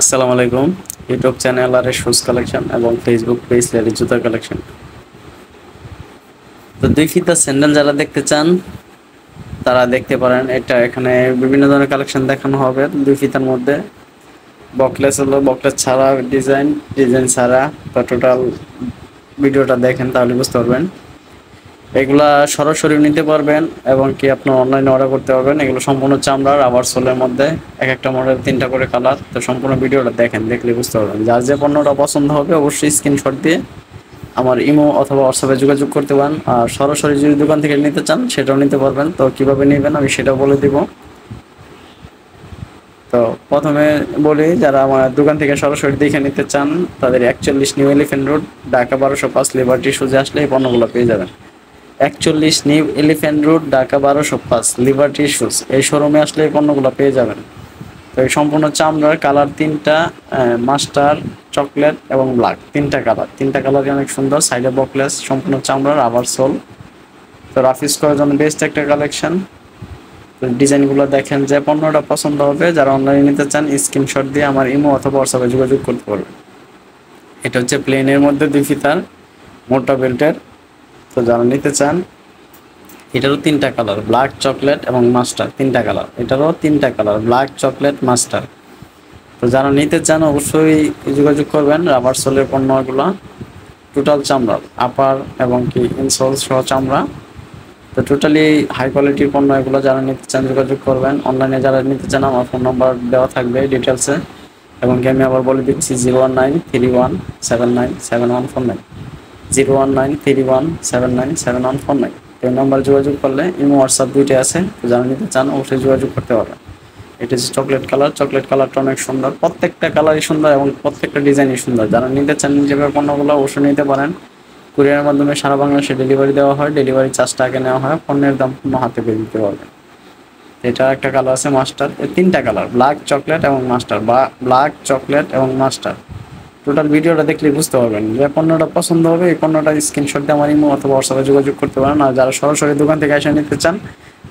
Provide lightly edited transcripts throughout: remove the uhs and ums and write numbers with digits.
আসসালামু আলাইকুম। YouTube channel আর shoes collection এবং ফেসবুক পেজ লেডি জুতার কালেকশন। তো দুই ফিতা স্যান্ডেল যারা দেখতে চান তারা দেখতে পারেন। এটা এখানে বিভিন্ন ধরনের কালেকশন দেখানো হবে দুই ফিতার মধ্যে। বকলেস হলো, বকলেস ছাড়া ডিজাইন, ডিজাইন ছাড়া। তো টোটাল ভিডিওটা দেখেন তাহলে বুঝতে পারবেন। এগুলা সরাসরি নিতে পারবেন এবং কি আপনার অনলাইনে অর্ডার করতে পারবেন। এগুলো সম্পূর্ণ চামড়ার, আবার সোলের মধ্যে এক একটা মডেল তিনটা করে কালার। তো সম্পূর্ণ ভিডিওটা দেখেন, দেখলে বুঝতে পারবেন। যার যে পণ্যটা পছন্দ হবে অবশ্যই স্ক্রিনশট দিয়ে আমার ইমো অথবা হোয়াটসঅ্যাপে যোগাযোগ করতে পারেন। আর সরাসরি যদি দোকান থেকে নিতে চান সেটাও নিতে পারবেন। তো কীভাবে নেবেন আমি সেটাও বলে দিব। তো প্রথমে বলি, যারা আমার দোকান থেকে সরাসরি দেখে নিতে চান তাদের 41 new elephant road, Dhaka 1205 liberty সুজে আসলে এই পণ্যগুলো পেয়ে যাবেন। 41 new elephant road, Dhaka 1205 liberty shoes, এই শোরুমে আসলে এই পণ্যগুলো পেয়ে যাবেন। তো এই সম্পূর্ণ চামড়ার, কালার তিনটা, মাস্টার, চকলেট এবং ব্ল্যাক, তিনটা কালারই অনেক সুন্দর। সাইডে বকলেস, সম্পূর্ণ চামড়ার, আবার সোল। তো রাফিজ করার জন্য বেস্ট একটা কালেকশন। তো ডিজাইনগুলো দেখেন, যে পণ্যটা পছন্দ হবে যারা অনলাইনে নিতে চান স্ক্রিনশট দিয়ে আমার ইমো অথবা হোয়াটসঅ্যাপে যোগাযোগ করতে পারবেন। এটা হচ্ছে প্লেনের মধ্যে দুই ফিতার মোটা বেল্টের। তো যারা নিতে চান, এটারও তিনটা কালার, ব্ল্যাক, চকলেট এবং মাস্টার, তিনটা কালার। এটারও তিনটা কালার, ব্ল্যাক, চকলেট, মাস্টার। তো যারা নিতে চান অবশ্যই যোগাযোগ করবেন। রাবার সোলের পণ্যগুলো, টোটাল চামড়া, আপার এবং কি ইনসোল সহ চামড়া। তো টোটালি হাই কোয়ালিটির পণ্য এগুলো। যারা নিতে চান যোগাযোগ করবেন। অনলাইনে যারা নিতে চান আমার ফোন নাম্বার দেওয়া থাকবে ডিটেলসে, এবং কি আমি আবার বলে দিচ্ছি 01931797149, 01931797149। এই নাম্বার যোগাযোগ করলে ইমো হোয়াটসঅ্যাপ দুইটাই আছে। তো যারা নিতে চান অবশ্যই যোগাযোগ করতে পারবেন। এটা হচ্ছে চকলেট কালার, চকলেট কালারটা অনেক সুন্দর, প্রত্যেকটা কালারই সুন্দর এবং প্রত্যেকটা ডিজাইনই সুন্দর। যারা নিতে চান নিজের পণ্যগুলো অবশ্যই নিতে পারেন। কুরিয়ারের মাধ্যমে সারা বাংলাদেশে ডেলিভারি দেওয়া হয়, ডেলিভারি চার্জটা আগে নেওয়া হয়, পণ্যের দাম পূর্ণ হাতে পেয়ে দিতে পারবেন। এটা একটা কালার আছে মাস্টার, তিনটা কালার, ব্ল্যাক, চকলেট এবং মাস্টার, বা ব্ল্যাক, চকলেট এবং মাস্টার। টোটাল ভিডিওটা দেখলে বুঝতে পারবেন। যে পণ্যটা পছন্দ হবে এই পণ্যটা স্ক্রিনশট দিয়ে আমার ইমো অথবা হোয়াটসঅ্যাপে যোগাযোগ করতে পারেন। আর যারা সরাসরি দোকান থেকে এসে নিতে চান,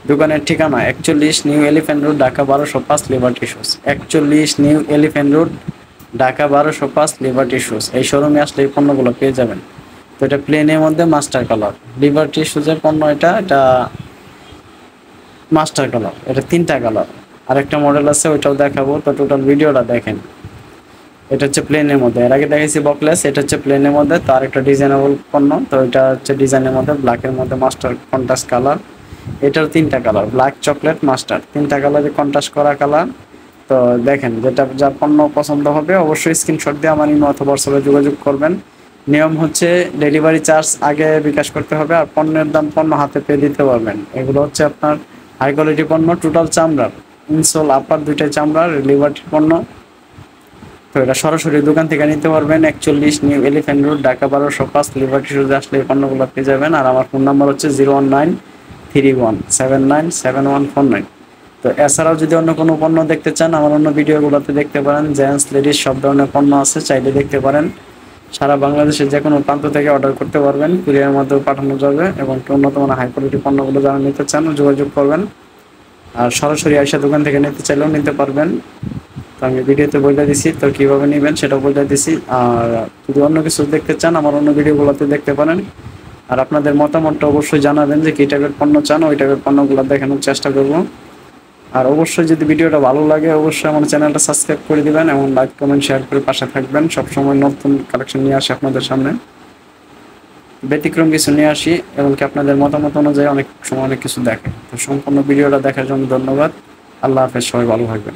দোকানের ঠিকানা 41 new elephant road, Dhaka 1205 liberty shoes. 41 new elephant road, Dhaka 1205 liberty shoes, এই শোরুমে আসলে এই পণ্যগুলো পেয়ে যাবেন। তো এটা প্লেনের মধ্যে মাস্টার কালার, লিবার্টি শুজের পণ্য। এটা মাস্টার কালার, এটা তিনটা কালার। আরেকটা মডেল আছে, ওইটাও দেখাবো। তো টোটাল ভিডিওটা দেখেন। এটা হচ্ছে প্লেনের মধ্যে, এর আগে দেখেছি বকলেস, এটা হচ্ছে প্লেনের মধ্যে। তো আরেকটা ডিজাইনেবল পণ্য। তো এটা হচ্ছে ডিজাইনের মধ্যে, ব্ল্যাকের মধ্যে মাস্টার কন্ট্রাস্ট কালার। এটার তিনটা কালার, ব্ল্যাক, চকলেট, মাস্টার, তিনটা কালারে কন্ট্রাস্ট করা কালার। তো দেখেন, যেটা যার পণ্য পছন্দ হবে অবশ্যই স্ক্রিনশট দিয়ে আমার ইমো অথবা হোয়াটসঅ্যাপে যোগাযোগ করবেন। নিয়ম হচ্ছে ডেলিভারি চার্জ আগে বিকাশ করতে হবে, আর পণ্যের দাম পণ্য হাতে পেয়ে দিতে পারবেন। এগুলো হচ্ছে আপনার হাই কোয়ালিটি পণ্য, টোটাল চামড়ার, ইনসোল আপার দুইটাই চামড়ার, লিবার্টির পণ্য। তো এটা সরাসরি দোকান থেকে নিতে পারবেন। 41 new elephant road, Dhaka 1205 liberty রোডে আসলে এই পণ্যগুলো পেয়ে যাবেন। আর আমার ফোন নাম্বার হচ্ছে 01931797149। তো এছাড়াও যদি অন্য কোনো পণ্য দেখতে চান আমার অন্য ভিডিওগুলোতে দেখতে পারেন। জেন্টস, লেডিস সব ধরনের পণ্য আছে, চাইলে দেখতে পারেন। সারা বাংলাদেশের যে কোনো প্রান্ত থেকে অর্ডার করতে পারবেন, কুরিয়ারের মাধ্যমে পাঠানো যাবে। এবং উন্নত মানের হাই কোয়ালিটি পণ্যগুলো যারা নিতে চান যোগাযোগ করবেন। আর সরাসরি আইসা দোকান থেকে নিতে চাইলেও নিতে পারবেন। তো আমি ভিডিওতে বলে দিছি, তো কীভাবে নেবেন সেটাও বলে দিছি। আর যদি অন্য কিছু দেখতে চান আমার অন্য ভিডিওগুলোতে দেখতে পারেন। আর আপনাদের মতামতটা অবশ্যই জানাবেন যে কী টাইপের পণ্য চান, ওই টাইপের পণ্যগুলো দেখানোর চেষ্টা করব। আর অবশ্যই যদি ভিডিওটা ভালো লাগে অবশ্যই আমার চ্যানেলটা সাবস্ক্রাইব করে দিবেন এবং লাইক, কমেন্ট, শেয়ার করে পাশে থাকবেন। সবসময় নতুন কালেকশন নিয়ে আসি আপনাদের সামনে, ব্যতিক্রম কিছু নিয়ে আসি, এমনকি আপনাদের মতামত অনুযায়ী অনেক সময় অনেক কিছু দেখে। তো সম্পূর্ণ ভিডিওটা দেখার জন্য ধন্যবাদ। আল্লাহ হাফেজ, সবাই ভালো থাকবেন।